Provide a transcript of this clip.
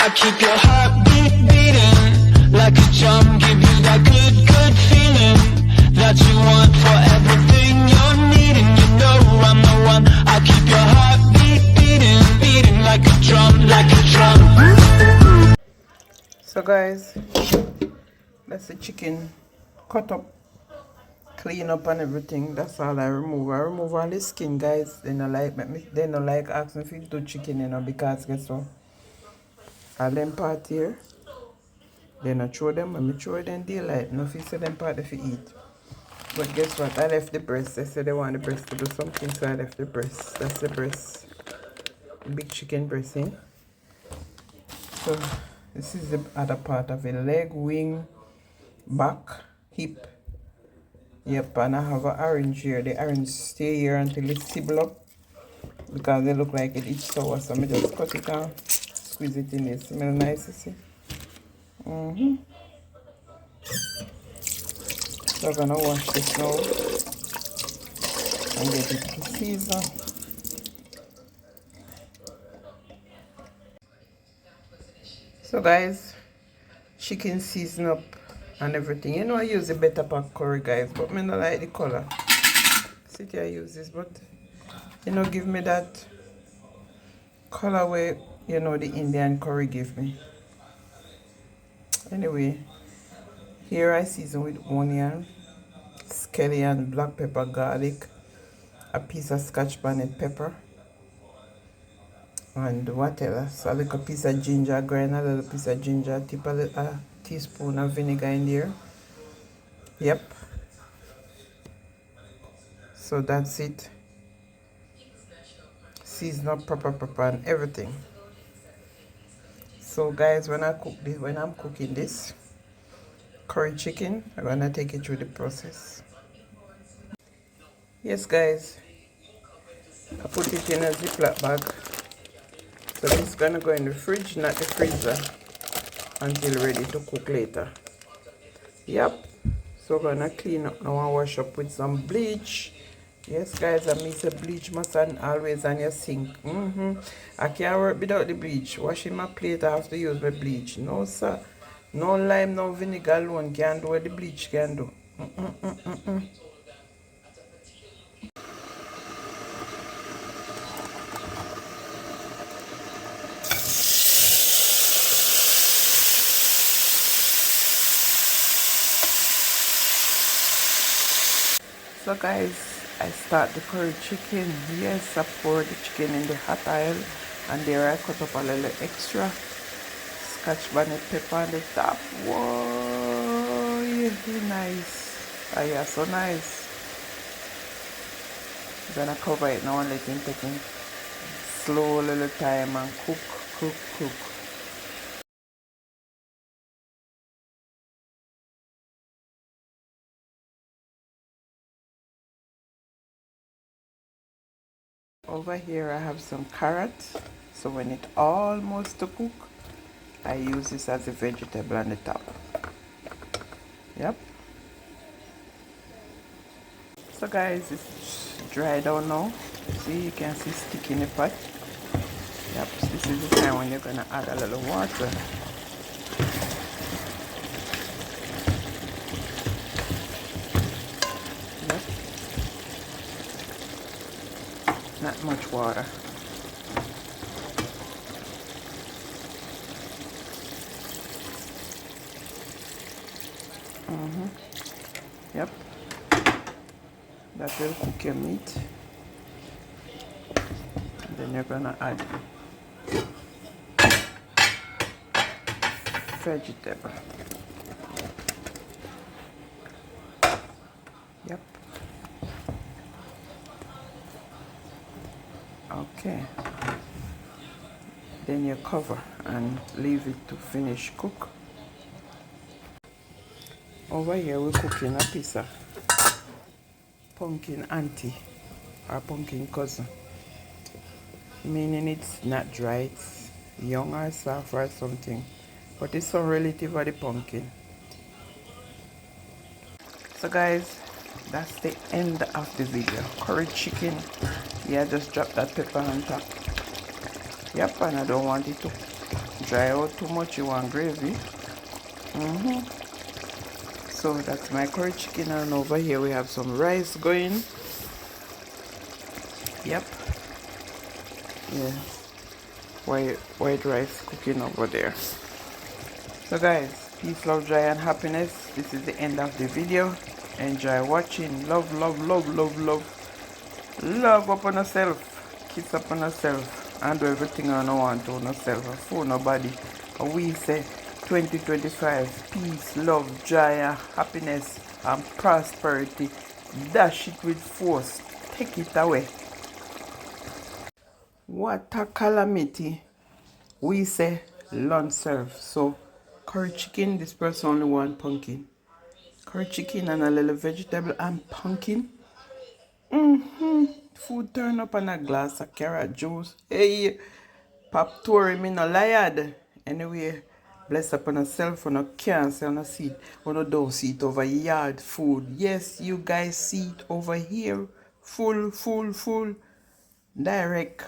I keep your heartbeat beating like a drum, give you that good, good feeling that you want for everything you're needing. You know I'm the one. I keep your heartbeat beating, beating like a drum, like a drum. So guys, that's the chicken cut up, clean up and everything. That's all I remove. I remove all the skin, guys. They don't like me. They don't like asking if you do chicken, you know, because guess what? All them part here, they not throw them. When me throw them daylight, no fish say them part if you eat. But guess what? I left the breast. They said they want the breast to do something, so I left the breast. That's the breast. Big chicken breast, eh? So this is the other part of it. Leg, wing, back, hip. Yep, and I have an orange here. The orange stay here until it sibble up because they look like it itch sour. So I just cut it down, squeeze it in. It smell nice, you see. So I'm gonna wash this now and get it to season. So guys, chicken season up and everything. You know I use the better pack curry, guys, but me not like the color. See here I use this, but you know give me that color where you know the Indian curry give me. Anyway, here I season with onion, scallion, black pepper, garlic, a piece of scotch bonnet pepper, and what else? A little piece of ginger, grind a little piece of ginger, tip a teaspoon of vinegar in there. Yep. So that's it. Season up proper and everything. So guys, when I'm cooking this curry chicken, I'm gonna take you through the process. Yes guys, I put it in a Ziploc bag. So this is gonna go in the fridge, not the freezer, until ready to cook later. Yep. So we're gonna clean up now and wash up with some bleach. Yes guys, I miss a bleach must always on your sink. I can't work without the bleach. Washing my plate, I have to use my bleach. No sir. No lime, no vinegar alone can do what the bleach can do. So guys, I start the curry chicken. Yes, I pour the chicken in the hot oil, and there I cut up a little extra scotch bonnet pepper on the top. Whoa, yeah, nice. Oh yeah, so nice. I'm gonna cover it now and let it take in slow little time and cook. Over here I have some carrots, so when it's almost to cook, I use this as a vegetable on the top. Yep. So guys, it's dry down now. See, you can see stick in the pot. Yep, this is the time when you're gonna add a little water. Yep. Not much water. Yep. That will cook your meat. And then you're gonna add vegetable. Yep. Okay. Then you cover and leave it to finish cook. Over here we're cooking a piece of pumpkin auntie or pumpkin cousin, meaning it's not dry, it's young or soft or something, but it's some relative of the pumpkin. So guys, that's the end of the video. Curry chicken. Yeah, just drop that pepper on top. Yep, and I don't want it to dry dry out too much, you want gravy. So that's my curry chicken, and over here we have some rice going. Yep. Yeah. White rice cooking over there. So guys, peace, love, joy, and happiness. This is the end of the video. Enjoy watching. Love, love, love, love, love. Love upon yourself. Kiss upon yourself. And do everything I don't want to yourself. And for nobody. And we say 2025. Peace, love, joy, and happiness, and prosperity. Dash it with force. Take it away. What a calamity. We say lunch serve. So curry chicken, this person only want pumpkin. Curry chicken and a little vegetable and pumpkin. Food turn up and a glass of carrot juice. Hey, pop Tory, me no liad. Anyway, bless upon yourself, on a cancer, on a seat. On a don't see it over yard food. Yes, you guys see it over here. Full. Direct.